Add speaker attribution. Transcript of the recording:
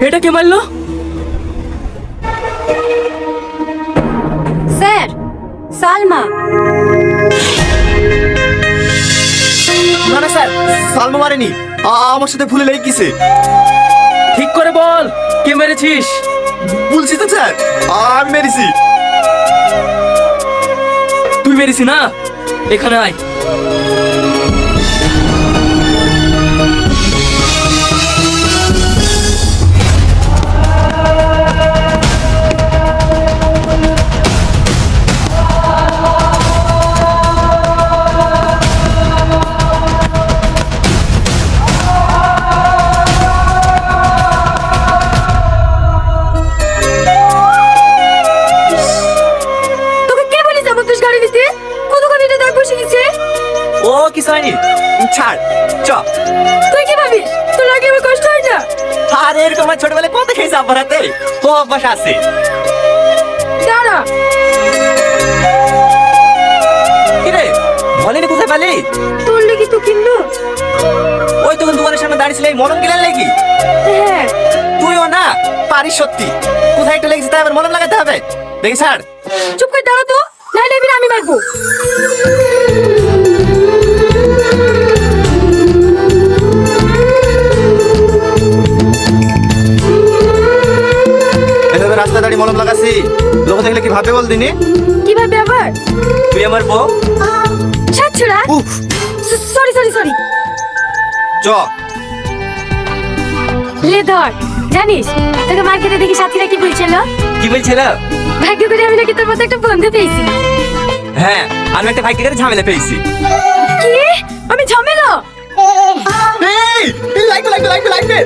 Speaker 1: এটা কে মারলো?
Speaker 2: স্যার, সালমা।
Speaker 3: না না স্যার, সালমা মারেনি, আমার সাথে ভুলে লেগে গেছে।
Speaker 1: ঠিক করে বল, কে মেরেছিস?
Speaker 3: বলছি তো স্যার, আমি মেরেছি।
Speaker 1: তুই মেরেছি না? এখানে আয়।
Speaker 2: তোকে কে বলেছে আমার দোষ গাড়ি দিতে? কতক্ষণ এটা দাগ বসে গেছে?
Speaker 3: ও কিছু হয়নি, ছাড় চ।
Speaker 2: তুই কি ভাবিস তোর লাগলে আমার কষ্ট হয় না?
Speaker 3: আর এরকম আমার ছোটবেলায় কত খেয়েছি আব্বার হাতে, ও অভ্যাস আছে।
Speaker 2: দাঁড়া।
Speaker 3: কিরে বলেনি কোথায় পালি?
Speaker 2: তোর লেগে তো কিনলো।
Speaker 3: ওই তখন দোকানের সামনে দাঁড়িয়েছিলে, এই মলম কিনার লেগি?
Speaker 2: হ্যাঁ।
Speaker 3: তুইও না পারিস সত্যি, কোথায় একটা লেগেছে তাই আবার মলম লাগাতে হবে? দেখি ছাড়।
Speaker 2: চুপ করে দাঁড়া তো, নাহলে এবার আমি মারবো।
Speaker 3: এভাবে রাস্তা দাঁড়িয়ে মলম লাগাছি, লোক দেখলে কি ভাবে বল দিনি?
Speaker 2: কিভাবে আবার?
Speaker 3: তুই আমার বউ।
Speaker 2: ছাড়ছড়া।
Speaker 3: উফ,
Speaker 2: সরি সরি সরি।
Speaker 3: চ।
Speaker 2: লে ধর। জানিস তোকে মার্কেটে দেখি সাথীরা কি বলছিল?
Speaker 3: কি বলছিল?
Speaker 2: ভাগ্য করে আমি নাকি তোর মতো একটা বন্ধু পেয়েছি।
Speaker 3: হ্যাঁ, আমি একটা ভাইকে ঝামেলা পেয়েছি।
Speaker 2: কি? আমি ঝামেলা?
Speaker 3: এই লাগবে লাগবে লাগবে লাগবে।